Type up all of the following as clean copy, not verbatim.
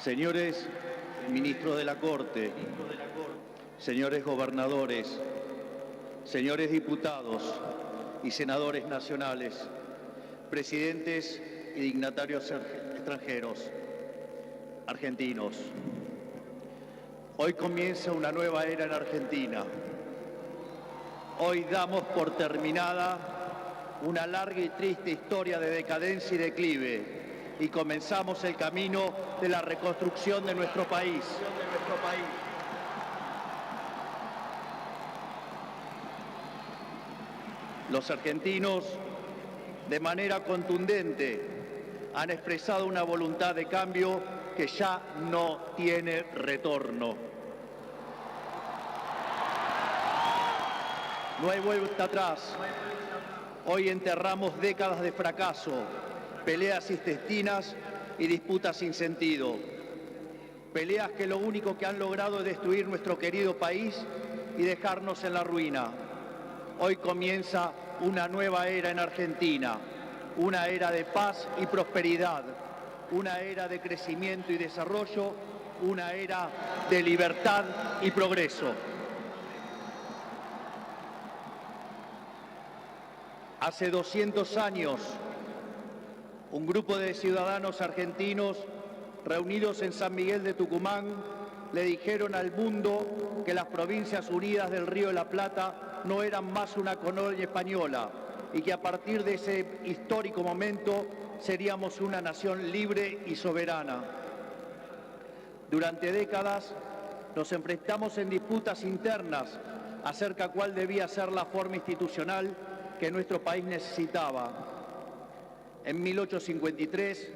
Señores ministros de la Corte, señores gobernadores, señores diputados y senadores nacionales, presidentes y dignatarios extranjeros, argentinos. Hoy comienza una nueva era en Argentina. Hoy damos por terminada una larga y triste historia de decadencia y declive y comenzamos el camino de la reconstrucción de nuestro país. Los argentinos, de manera contundente, han expresado una voluntad de cambio que ya no tiene retorno. No hay vuelta atrás. Hoy enterramos décadas de fracaso, peleas intestinas y disputas sin sentido. Peleas que lo único que han logrado es destruir nuestro querido país y dejarnos en la ruina. Hoy comienza una nueva era en Argentina, una era de paz y prosperidad, una era de crecimiento y desarrollo, una era de libertad y progreso. Hace 200 años, un grupo de ciudadanos argentinos reunidos en San Miguel de Tucumán le dijeron al mundo que las Provincias Unidas del Río de la Plata no eran más una colonia española y que a partir de ese histórico momento seríamos una nación libre y soberana. Durante décadas nos enfrentamos en disputas internas acerca de cuál debía ser la forma institucional que nuestro país necesitaba. En 1853,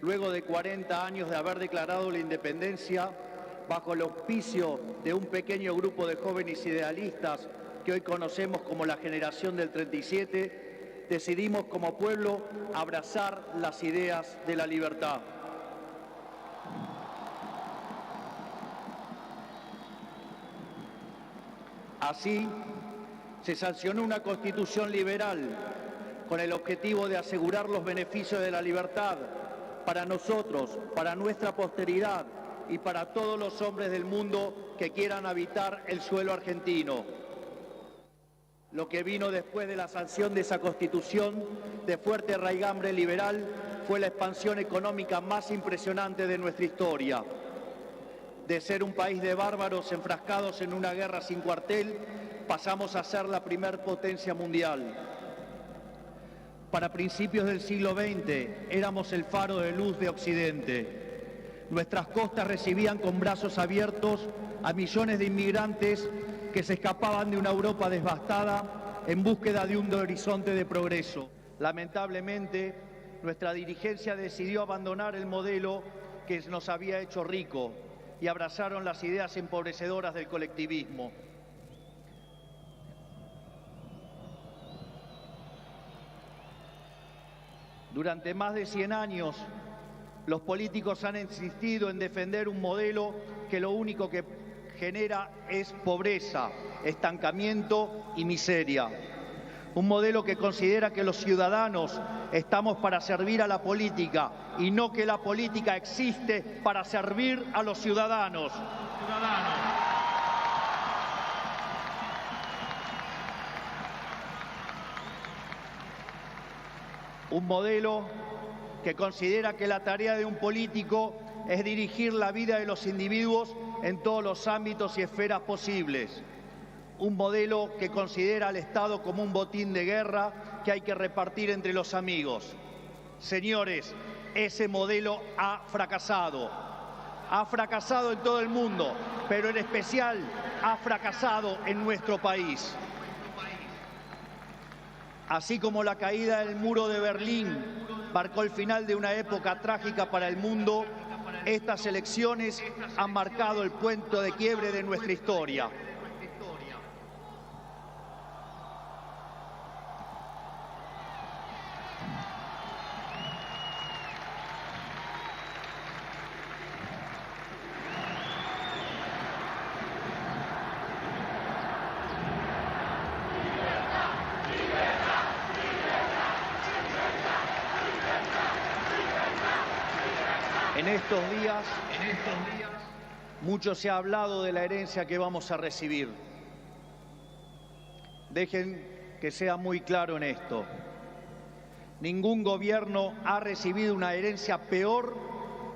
luego de 40 años de haber declarado la independencia, bajo el auspicio de un pequeño grupo de jóvenes idealistas que hoy conocemos como la generación del 37, decidimos como pueblo abrazar las ideas de la libertad. Así, se sancionó una constitución liberal con el objetivo de asegurar los beneficios de la libertad para nosotros, para nuestra posteridad y para todos los hombres del mundo que quieran habitar el suelo argentino. Lo que vino después de la sanción de esa constitución de fuerte raigambre liberal fue la expansión económica más impresionante de nuestra historia. De ser un país de bárbaros enfrascados en una guerra sin cuartel, pasamos a ser la primer potencia mundial. Para principios del siglo XX éramos el faro de luz de Occidente. Nuestras costas recibían con brazos abiertos a millones de inmigrantes que se escapaban de una Europa devastada en búsqueda de un horizonte de progreso. Lamentablemente, nuestra dirigencia decidió abandonar el modelo que nos había hecho rico y abrazaron las ideas empobrecedoras del colectivismo. Durante más de 100 años, los políticos han insistido en defender un modelo que lo único que genera es pobreza, estancamiento y miseria. Un modelo que considera que los ciudadanos estamos para servir a la política y no que la política existe para servir a los ciudadanos. Un modelo que considera que la tarea de un político es dirigir la vida de los individuos en todos los ámbitos y esferas posibles. Un modelo que considera al Estado como un botín de guerra que hay que repartir entre los amigos. Señores, ese modelo ha fracasado. Ha fracasado en todo el mundo, pero en especial ha fracasado en nuestro país. Así como la caída del muro de Berlín marcó el final de una época trágica para el mundo, estas elecciones han marcado el punto de quiebre de nuestra historia. En estos días, mucho se ha hablado de la herencia que vamos a recibir. Dejen que sea muy claro en esto. Ningún gobierno ha recibido una herencia peor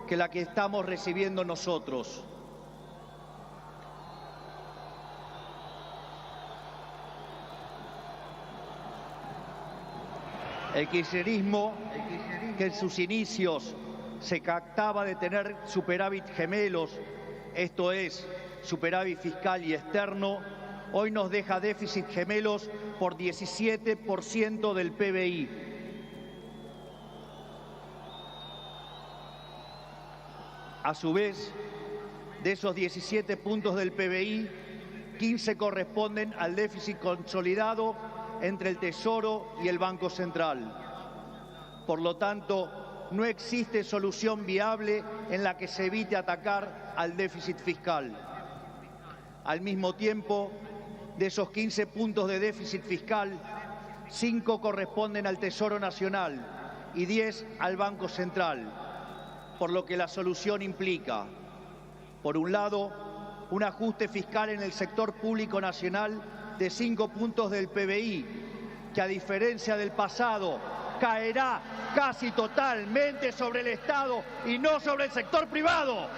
que la que estamos recibiendo nosotros. El kirchnerismo, que en sus inicios se jactaba de tener superávit gemelos, esto es, superávit fiscal y externo, hoy nos deja déficit gemelos por 17% del PBI. A su vez, de esos 17 puntos del PBI, 15 corresponden al déficit consolidado entre el Tesoro y el Banco Central. Por lo tanto, no existe solución viable en la que se evite atacar al déficit fiscal. Al mismo tiempo, de esos 15 puntos de déficit fiscal, 5 corresponden al Tesoro Nacional y 10 al Banco Central, por lo que la solución implica, por un lado, un ajuste fiscal en el sector público nacional de 5 puntos del PBI, que a diferencia del pasado, caerá casi totalmente sobre el Estado y no sobre el sector privado.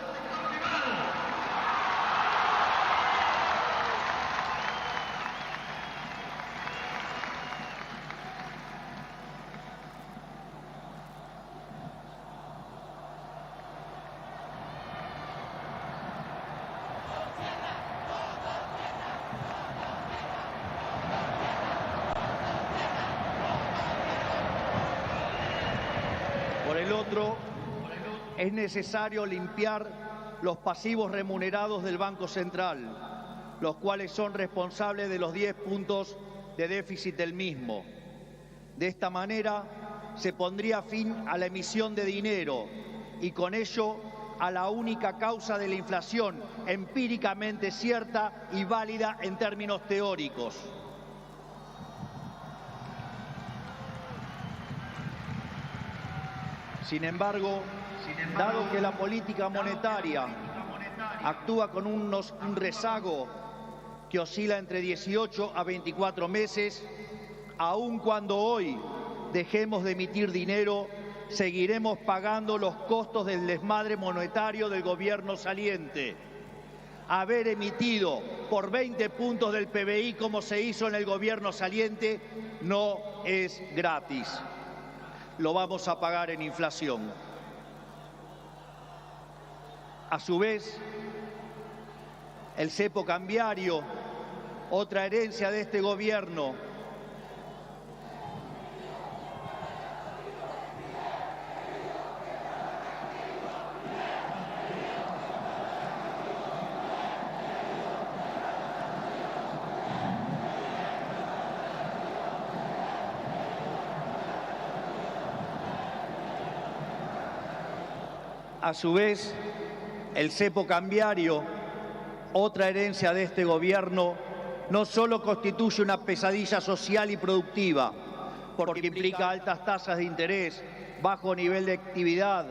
Por el otro, es necesario limpiar los pasivos remunerados del Banco Central, los cuales son responsables de los 10 puntos de déficit del mismo. De esta manera, se pondría fin a la emisión de dinero y con ello a la única causa de la inflación empíricamente cierta y válida en términos teóricos. Sin embargo, dado que la política monetaria actúa con un rezago que oscila entre 18 a 24 meses, aun cuando hoy dejemos de emitir dinero, seguiremos pagando los costos del desmadre monetario del gobierno saliente. Haber emitido por 20 puntos del PBI, como se hizo en el gobierno saliente, no es gratis. Lo vamos a pagar en inflación. A su vez, el cepo cambiario, otra herencia de este gobierno, a su vez, el cepo cambiario, otra herencia de este gobierno, no solo constituye una pesadilla social y productiva, porque implica altas tasas de interés, bajo nivel de actividad,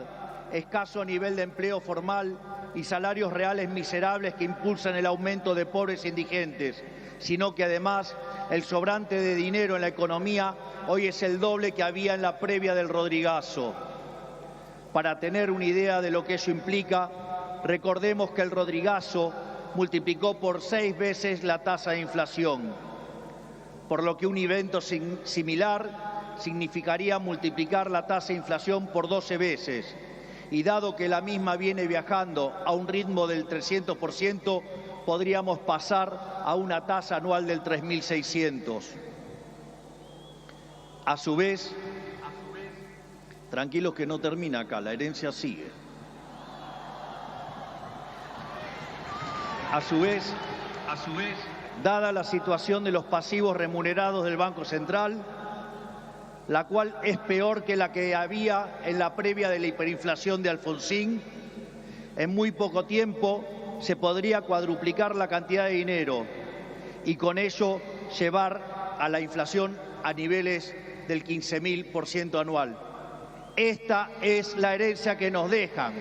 escaso nivel de empleo formal y salarios reales miserables que impulsan el aumento de pobres e indigentes, sino que además el sobrante de dinero en la economía hoy es el doble que había en la previa del Rodrigazo. Para tener una idea de lo que eso implica, recordemos que el Rodrigazo multiplicó por 6 veces la tasa de inflación, por lo que un evento similar significaría multiplicar la tasa de inflación por 12 veces. Y dado que la misma viene viajando a un ritmo del 300%, podríamos pasar a una tasa anual del 3.600. A su vez, tranquilos que no termina acá, la herencia sigue. A su vez, dada la situación de los pasivos remunerados del Banco Central, la cual es peor que la que había en la previa de la hiperinflación de Alfonsín, en muy poco tiempo se podría cuadruplicar la cantidad de dinero y con ello llevar a la inflación a niveles del 15.000% anual. Esta es la herencia que nos dejan.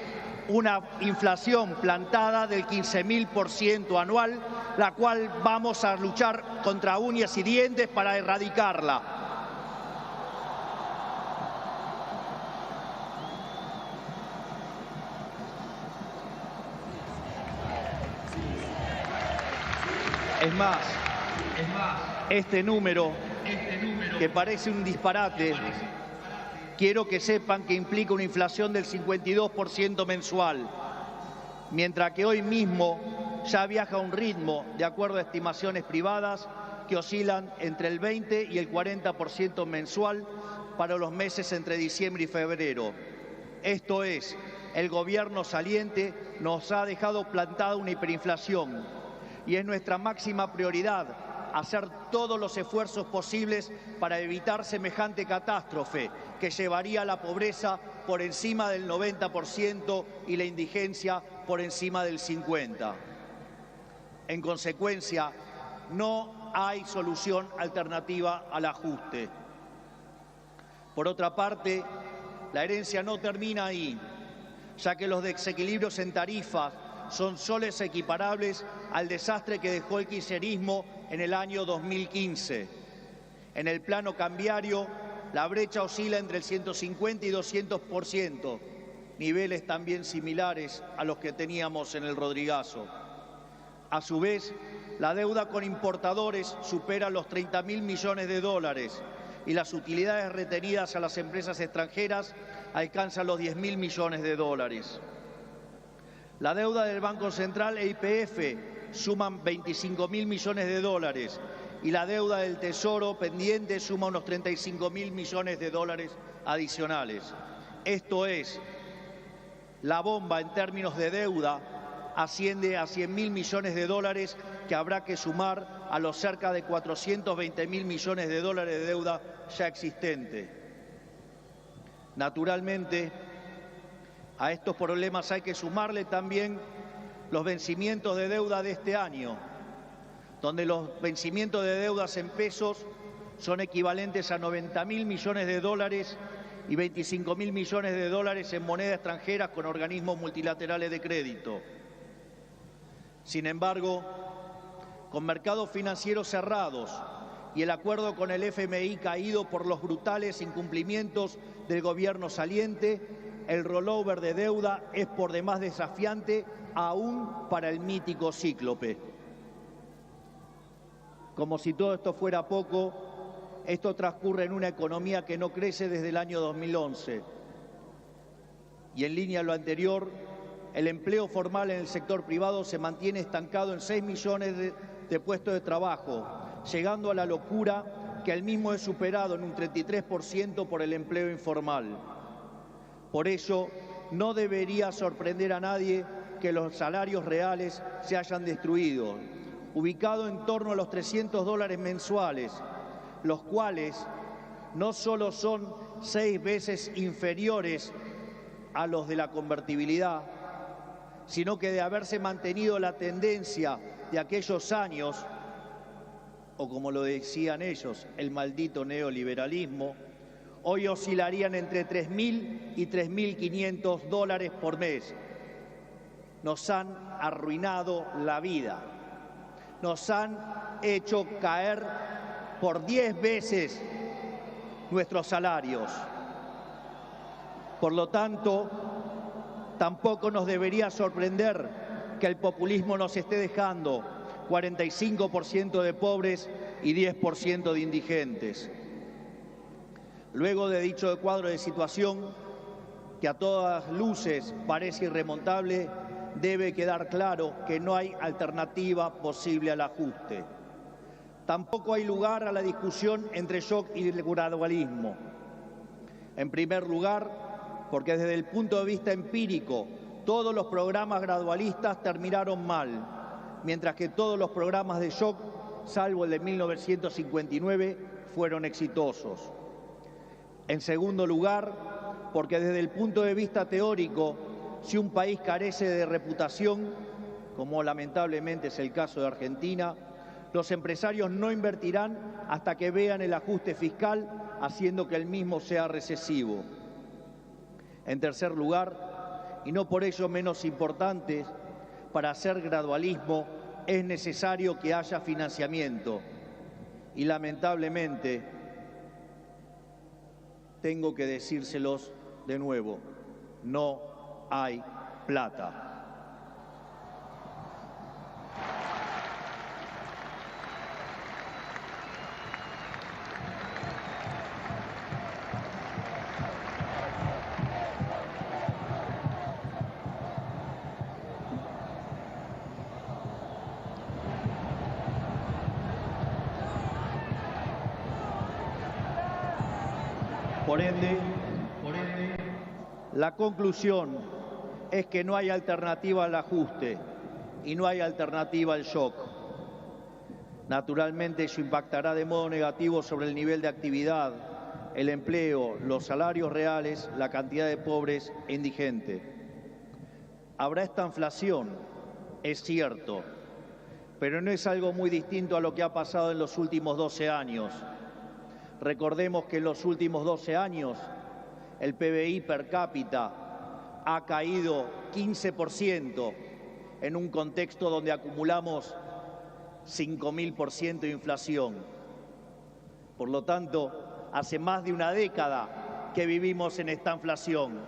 Una inflación plantada del 15.000% anual, la cual vamos a luchar contra uñas y dientes para erradicarla. Es más, este número, que parece un disparate, quiero que sepan que implica una inflación del 52% mensual, mientras que hoy mismo ya viaja a un ritmo, de acuerdo a estimaciones privadas, que oscilan entre el 20 y el 40% mensual para los meses entre diciembre y febrero. Esto es, el gobierno saliente nos ha dejado plantada una hiperinflación y es nuestra máxima prioridad hacer todos los esfuerzos posibles para evitar semejante catástrofe que llevaría a la pobreza por encima del 90% y la indigencia por encima del 50%. En consecuencia, no hay solución alternativa al ajuste. Por otra parte, la herencia no termina ahí, ya que los desequilibrios en tarifas son soles equiparables al desastre que dejó el kirchnerismo en el año 2015. En el plano cambiario, la brecha oscila entre el 150 y 200%, niveles también similares a los que teníamos en el Rodrigazo. A su vez, la deuda con importadores supera los 30.000 millones de dólares y las utilidades retenidas a las empresas extranjeras alcanzan los 10.000 millones de dólares. La deuda del Banco Central e YPF suman 25.000 millones de dólares y la deuda del Tesoro pendiente suma unos 35.000 millones de dólares adicionales. Esto es, la bomba en términos de deuda asciende a 100.000 millones de dólares que habrá que sumar a los cerca de 420.000 millones de dólares de deuda ya existente. Naturalmente, a estos problemas hay que sumarle también los vencimientos de deuda de este año, donde los vencimientos de deudas en pesos son equivalentes a 90.000 millones de dólares y 25.000 millones de dólares en moneda extranjera con organismos multilaterales de crédito. Sin embargo, con mercados financieros cerrados y el acuerdo con el FMI caído por los brutales incumplimientos del gobierno saliente, el rollover de deuda es por demás desafiante aún para el mítico cíclope. Como si todo esto fuera poco, esto transcurre en una economía que no crece desde el año 2011. Y en línea a lo anterior, el empleo formal en el sector privado se mantiene estancado en 6 millones de puestos de trabajo, llegando a la locura que el mismo es superado en un 33% por el empleo informal. Por ello, no debería sorprender a nadie que los salarios reales se hayan destruido, ubicado en torno a los $300 mensuales, los cuales no solo son 6 veces inferiores a los de la convertibilidad, sino que de haberse mantenido la tendencia de aquellos años, o como lo decían ellos, el maldito neoliberalismo, hoy oscilarían entre 3.000 y 3.500 dólares por mes. Nos han arruinado la vida. Nos han hecho caer por 10 veces nuestros salarios. Por lo tanto, tampoco nos debería sorprender que el populismo nos esté dejando 45% de pobres y 10% de indigentes. Luego de dicho cuadro de situación, que a todas luces parece irremontable, debe quedar claro que no hay alternativa posible al ajuste. Tampoco hay lugar a la discusión entre shock y gradualismo. En primer lugar, porque desde el punto de vista empírico, todos los programas gradualistas terminaron mal, mientras que todos los programas de shock, salvo el de 1959, fueron exitosos. En segundo lugar, porque desde el punto de vista teórico, si un país carece de reputación, como lamentablemente es el caso de Argentina, los empresarios no invertirán hasta que vean el ajuste fiscal, haciendo que el mismo sea recesivo. En tercer lugar, y no por ello menos importante, para hacer gradualismo es necesario que haya financiamiento. Y lamentablemente, tengo que decírselos de nuevo, no hay plata. Por ende, la conclusión es que no hay alternativa al ajuste y no hay alternativa al shock. Naturalmente, eso impactará de modo negativo sobre el nivel de actividad, el empleo, los salarios reales, la cantidad de pobres e indigentes. Habrá esta inflación, es cierto, pero no es algo muy distinto a lo que ha pasado en los últimos 12 años. Recordemos que en los últimos 12 años el PBI per cápita ha caído 15% en un contexto donde acumulamos 5.000% de inflación. Por lo tanto, hace más de una década que vivimos en esta inflación.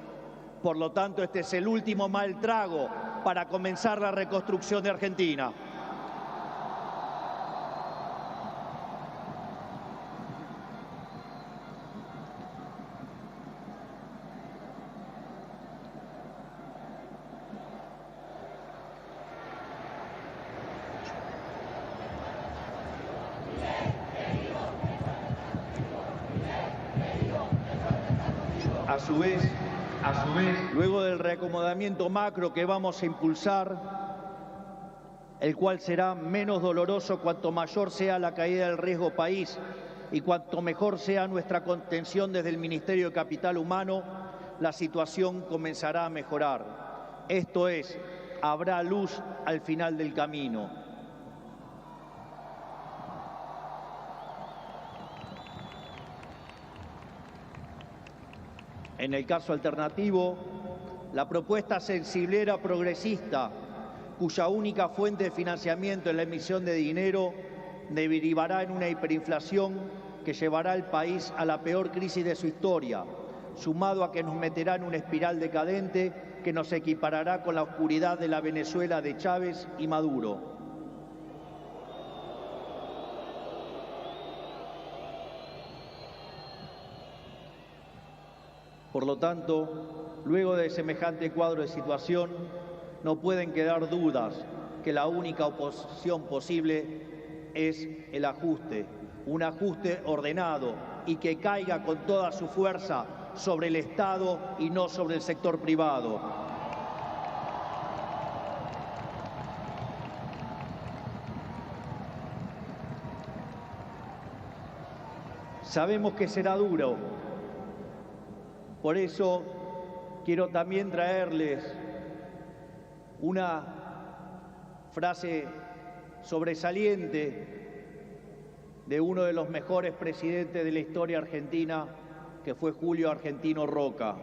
Por lo tanto, este es el último mal trago para comenzar la reconstrucción de Argentina. A su vez, luego del reacomodamiento macro que vamos a impulsar, el cual será menos doloroso cuanto mayor sea la caída del riesgo país y cuanto mejor sea nuestra contención desde el Ministerio de Capital Humano, la situación comenzará a mejorar. Esto es, habrá luz al final del camino. En el caso alternativo, la propuesta sensiblera progresista, cuya única fuente de financiamiento es la emisión de dinero, derivará en una hiperinflación que llevará al país a la peor crisis de su historia, sumado a que nos meterá en una espiral decadente que nos equiparará con la oscuridad de la Venezuela de Chávez y Maduro. Por lo tanto, luego de semejante cuadro de situación, no pueden quedar dudas que la única oposición posible es el ajuste, un ajuste ordenado y que caiga con toda su fuerza sobre el Estado y no sobre el sector privado. Sabemos que será duro. Por eso quiero también traerles una frase sobresaliente de uno de los mejores presidentes de la historia argentina, que fue Julio Argentino Roca.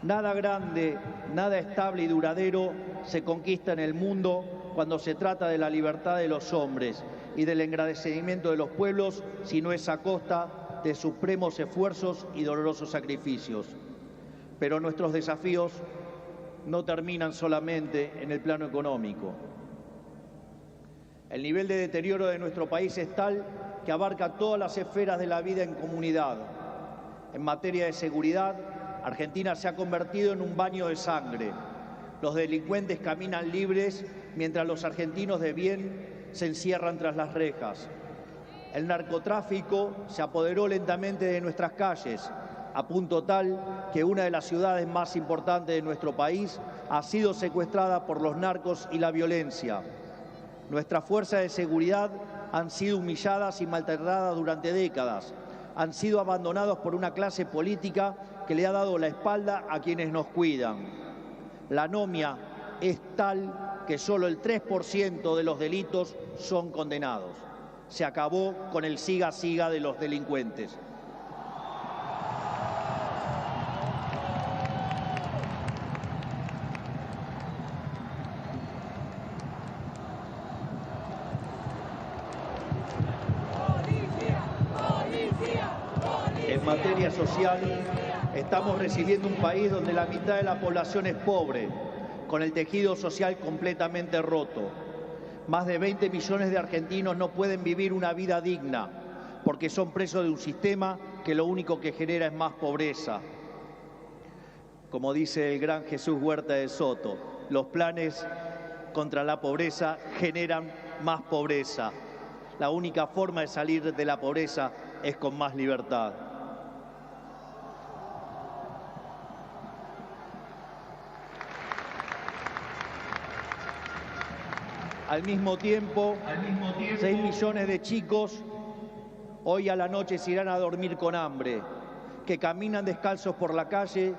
Nada grande, nada estable y duradero se conquista en el mundo cuando se trata de la libertad de los hombres y del engrandecimiento de los pueblos, si no es a costa de supremos esfuerzos y dolorosos sacrificios. Pero nuestros desafíos no terminan solamente en el plano económico. El nivel de deterioro de nuestro país es tal que abarca todas las esferas de la vida en comunidad. En materia de seguridad, Argentina se ha convertido en un baño de sangre. Los delincuentes caminan libres mientras los argentinos de bien se encierran tras las rejas. El narcotráfico se apoderó lentamente de nuestras calles, a punto tal que una de las ciudades más importantes de nuestro país ha sido secuestrada por los narcos y la violencia. Nuestras fuerzas de seguridad han sido humilladas y maltratadas durante décadas. Han sido abandonados por una clase política que le ha dado la espalda a quienes nos cuidan. La anomia es tal que solo el 3% de los delitos son condenados. Se acabó con el siga-siga de los delincuentes. materia social, estamos recibiendo un país donde la mitad de la población es pobre, con el tejido social completamente roto. Más de 20 millones de argentinos no pueden vivir una vida digna porque son presos de un sistema que lo único que genera es más pobreza. Como dice el gran Jesús Huerta de Soto, los planes contra la pobreza generan más pobreza. La única forma de salir de la pobreza es con más libertad. Al mismo tiempo, 6 millones de chicos hoy a la noche se irán a dormir con hambre, que caminan descalzos por la calle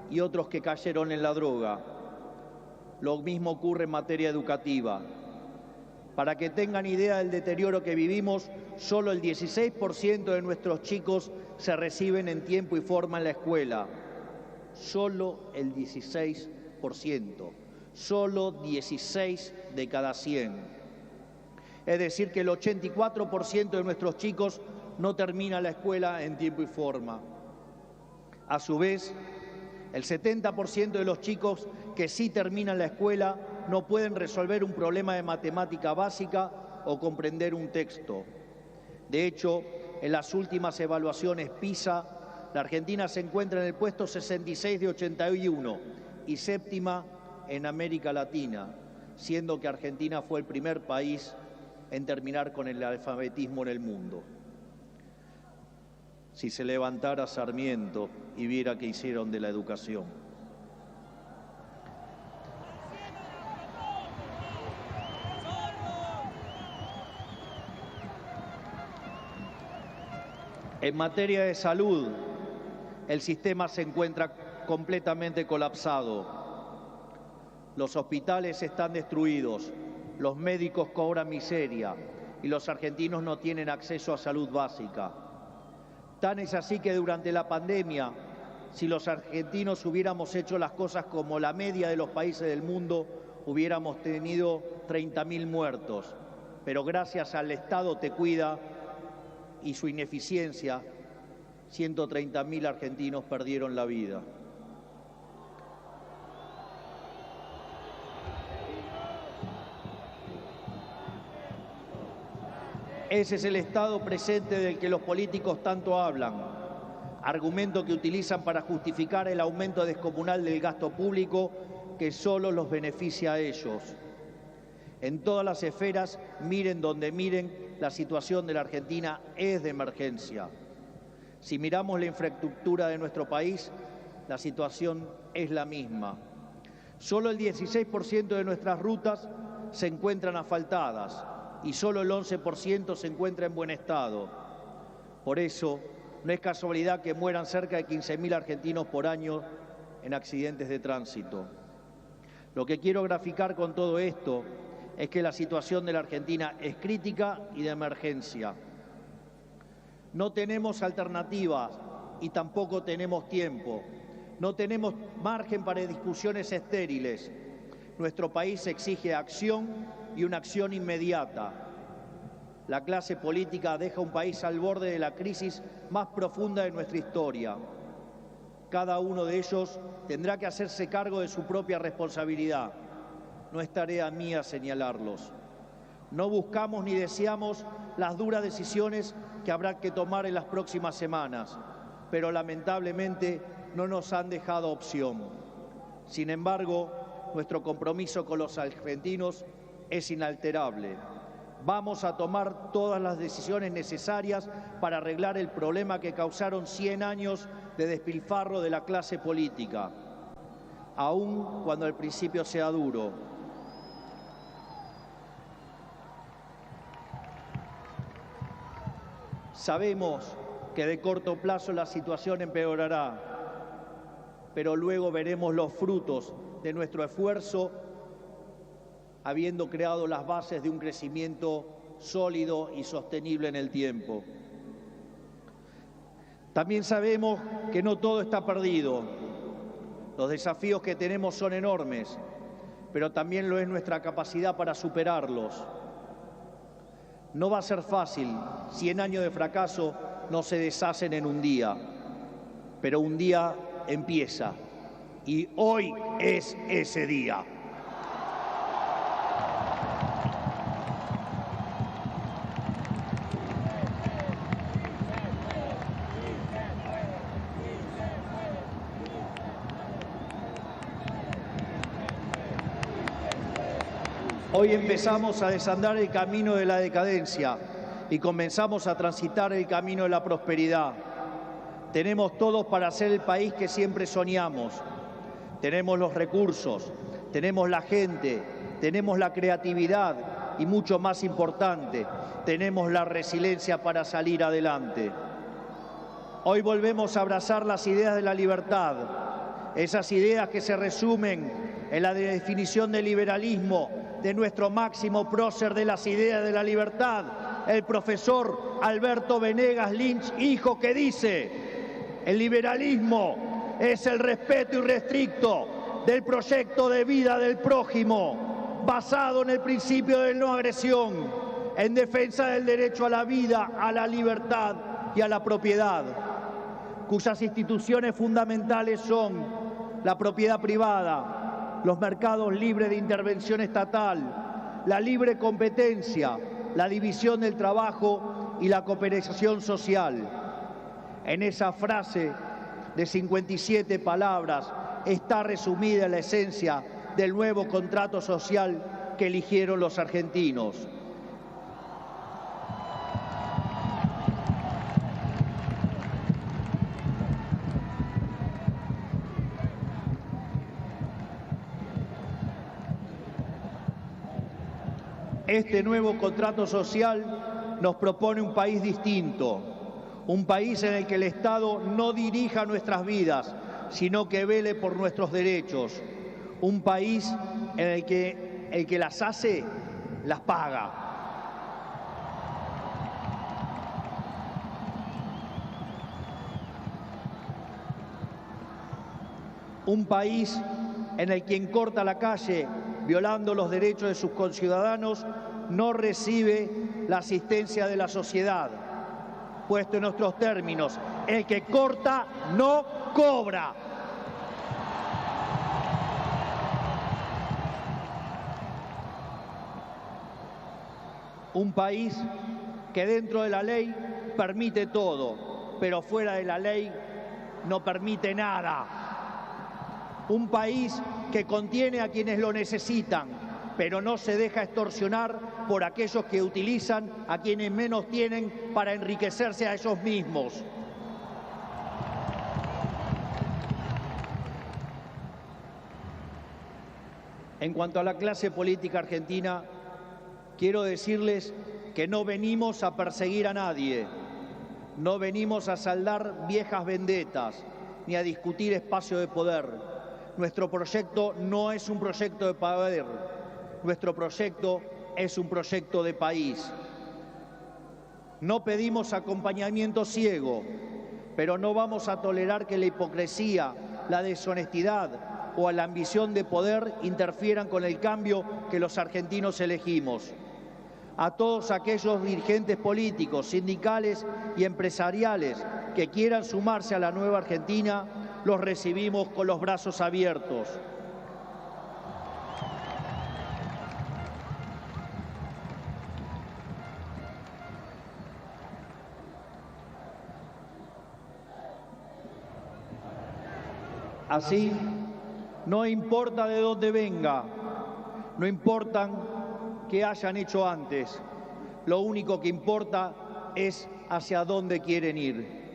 y otros que cayeron en la droga. Lo mismo ocurre en materia educativa. Para que tengan idea del deterioro que vivimos, solo el 16% de nuestros chicos se reciben en tiempo y forma en la escuela. Solo el 16%. Solo 16 de cada 100. Es decir, que el 84% de nuestros chicos no termina la escuela en tiempo y forma. A su vez, el 70% de los chicos que sí terminan la escuela no pueden resolver un problema de matemática básica o comprender un texto. De hecho, en las últimas evaluaciones PISA, la Argentina se encuentra en el puesto 66 de 81 y séptima en América Latina, siendo que Argentina fue el primer país en terminar con el alfabetismo en el mundo. Si se levantara Sarmiento y viera qué hicieron de la educación. En materia de salud, el sistema se encuentra completamente colapsado. Los hospitales están destruidos, los médicos cobran miseria y los argentinos no tienen acceso a salud básica. Tan es así que durante la pandemia, si los argentinos hubiéramos hecho las cosas como la media de los países del mundo, hubiéramos tenido 30.000 muertos. Pero gracias al Estado Te Cuida y su ineficiencia, 130.000 argentinos perdieron la vida. Ese es el estado presente del que los políticos tanto hablan, argumento que utilizan para justificar el aumento descomunal del gasto público que solo los beneficia a ellos. En todas las esferas, miren donde miren, la situación de la Argentina es de emergencia. Si miramos la infraestructura de nuestro país, la situación es la misma. Solo el 16% de nuestras rutas se encuentran asfaltadas y solo el 11% se encuentra en buen estado. Por eso, no es casualidad que mueran cerca de 15.000 argentinos por año en accidentes de tránsito. Lo que quiero graficar con todo esto es que la situación de la Argentina es crítica y de emergencia. No tenemos alternativas y tampoco tenemos tiempo. No tenemos margen para discusiones estériles. Nuestro país exige acción y una acción inmediata. La clase política deja un país al borde de la crisis más profunda de nuestra historia. Cada uno de ellos tendrá que hacerse cargo de su propia responsabilidad. No es tarea mía señalarlos. No buscamos ni deseamos las duras decisiones que habrá que tomar en las próximas semanas, pero lamentablemente no nos han dejado opción. Sin embargo, nuestro compromiso con los argentinos es inalterable. Vamos a tomar todas las decisiones necesarias para arreglar el problema que causaron 100 años de despilfarro de la clase política, aun cuando al principio sea duro. Sabemos que de corto plazo la situación empeorará, pero luego veremos los frutos de nuestro esfuerzo, habiendo creado las bases de un crecimiento sólido y sostenible en el tiempo. También sabemos que no todo está perdido. Los desafíos que tenemos son enormes, pero también lo es nuestra capacidad para superarlos. No va a ser fácil, 100 años de fracaso no se deshacen en un día, pero un día empieza y hoy es ese día. Hoy empezamos a desandar el camino de la decadencia y comenzamos a transitar el camino de la prosperidad. Tenemos todos para ser el país que siempre soñamos. Tenemos los recursos, tenemos la gente, tenemos la creatividad y, mucho más importante, tenemos la resiliencia para salir adelante. Hoy volvemos a abrazar las ideas de la libertad, esas ideas que se resumen en la definición del liberalismo de nuestro máximo prócer de las ideas de la libertad, el profesor Alberto Venegas Lynch, hijo, que dice: el liberalismo es el respeto irrestricto del proyecto de vida del prójimo, basado en el principio de no agresión, en defensa del derecho a la vida, a la libertad y a la propiedad, cuyas instituciones fundamentales son la propiedad privada, los mercados libres de intervención estatal, la libre competencia, la división del trabajo y la cooperación social. En esa frase de 57 palabras está resumida la esencia del nuevo contrato social que eligieron los argentinos. Este nuevo contrato social nos propone un país distinto, un país en el que el Estado no dirija nuestras vidas, sino que vele por nuestros derechos, un país en el que las hace, las paga. Un país en el que quien corta la calle violando los derechos de sus conciudadanos no recibe la asistencia de la sociedad. Puesto en nuestros términos, el que corta no cobra. Un país que dentro de la ley permite todo, pero fuera de la ley no permite nada. Un país que contiene a quienes lo necesitan, pero no se deja extorsionar por aquellos que utilizan a quienes menos tienen para enriquecerse a ellos mismos. En cuanto a la clase política argentina, quiero decirles que no venimos a perseguir a nadie, no venimos a saldar viejas vendetas, ni a discutir espacio de poder. Nuestro proyecto no es un proyecto de poder, nuestro proyecto es un proyecto de país. No pedimos acompañamiento ciego, pero no vamos a tolerar que la hipocresía, la deshonestidad o la ambición de poder interfieran con el cambio que los argentinos elegimos. A todos aquellos dirigentes políticos, sindicales y empresariales que quieran sumarse a la nueva Argentina, los recibimos con los brazos abiertos. Así, no importa de dónde venga, no importa qué hayan hecho antes, lo único que importa es hacia dónde quieren ir.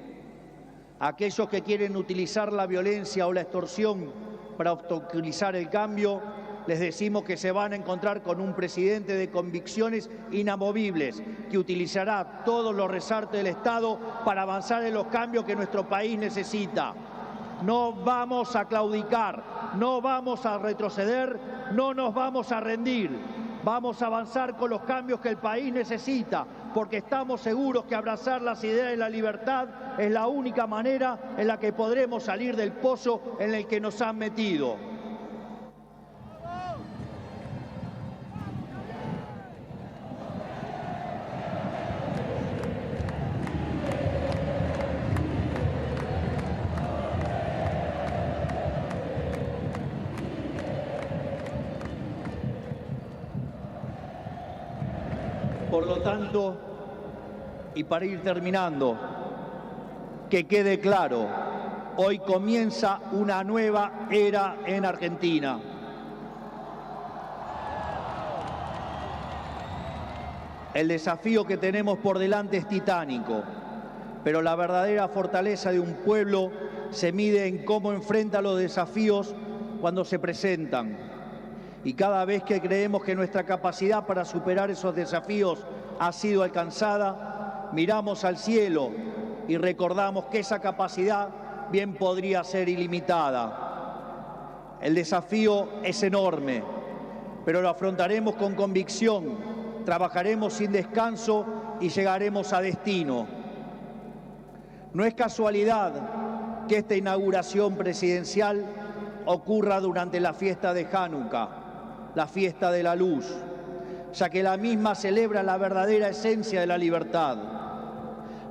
Aquellos que quieren utilizar la violencia o la extorsión para obstaculizar el cambio, les decimos que se van a encontrar con un presidente de convicciones inamovibles, que utilizará todos los resortes del Estado para avanzar en los cambios que nuestro país necesita. No vamos a claudicar, no vamos a retroceder, no nos vamos a rendir. Vamos a avanzar con los cambios que el país necesita, porque estamos seguros que abrazar las ideas de la libertad es la única manera en la que podremos salir del pozo en el que nos han metido. Por lo tanto, y para ir terminando, que quede claro, hoy comienza una nueva era en Argentina. El desafío que tenemos por delante es titánico, pero la verdadera fortaleza de un pueblo se mide en cómo enfrenta los desafíos cuando se presentan. Y cada vez que creemos que nuestra capacidad para superar esos desafíos ha sido alcanzada, miramos al cielo y recordamos que esa capacidad bien podría ser ilimitada. El desafío es enorme, pero lo afrontaremos con convicción, trabajaremos sin descanso y llegaremos a destino. No es casualidad que esta inauguración presidencial ocurra durante la fiesta de Hanukkah, la fiesta de la luz, ya que la misma celebra la verdadera esencia de la libertad.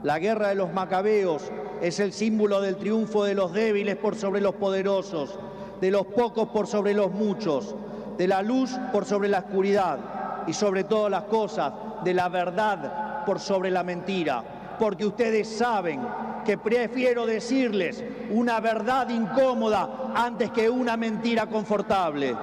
La guerra de los macabeos es el símbolo del triunfo de los débiles por sobre los poderosos, de los pocos por sobre los muchos, de la luz por sobre la oscuridad y sobre todas las cosas, de la verdad por sobre la mentira. Porque ustedes saben que prefiero decirles una verdad incómoda antes que una mentira confortable.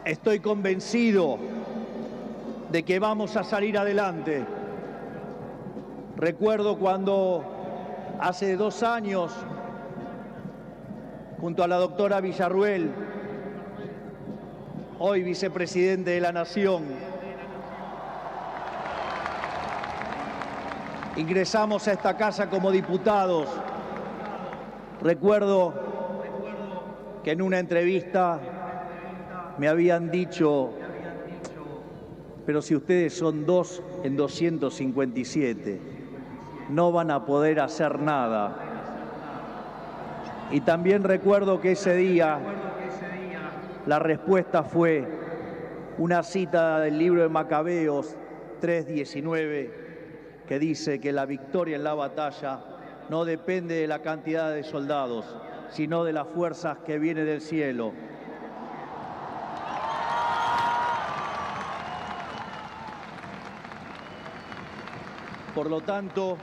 Estoy convencido de que vamos a salir adelante. Recuerdo cuando hace 2 años, junto a la doctora Villarruel, hoy vicepresidente de la Nación, ingresamos a esta casa como diputados. Recuerdo que en una entrevista me habían dicho: pero si ustedes son 2 en 257, no van a poder hacer nada. Y también recuerdo que ese día la respuesta fue una cita del libro de Macabeos 3:19, que dice que la victoria en la batalla no depende de la cantidad de soldados, sino de las fuerzas que vienen del cielo. Por lo tanto,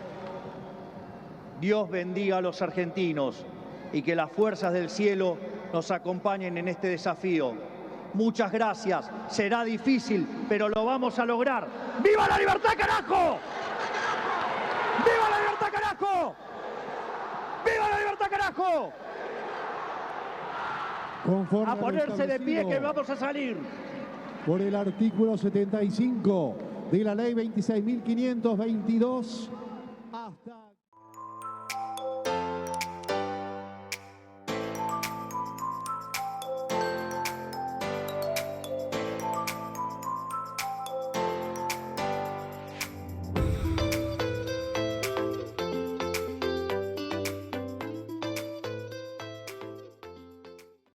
Dios bendiga a los argentinos y que las fuerzas del cielo nos acompañen en este desafío. Muchas gracias. Será difícil, pero lo vamos a lograr. ¡Viva la libertad, carajo! ¡Viva la libertad, carajo! ¡Viva la libertad, carajo! Conforme a ponerse de pie que vamos a salir. Por el artículo 75 de la ley 26.522 hasta...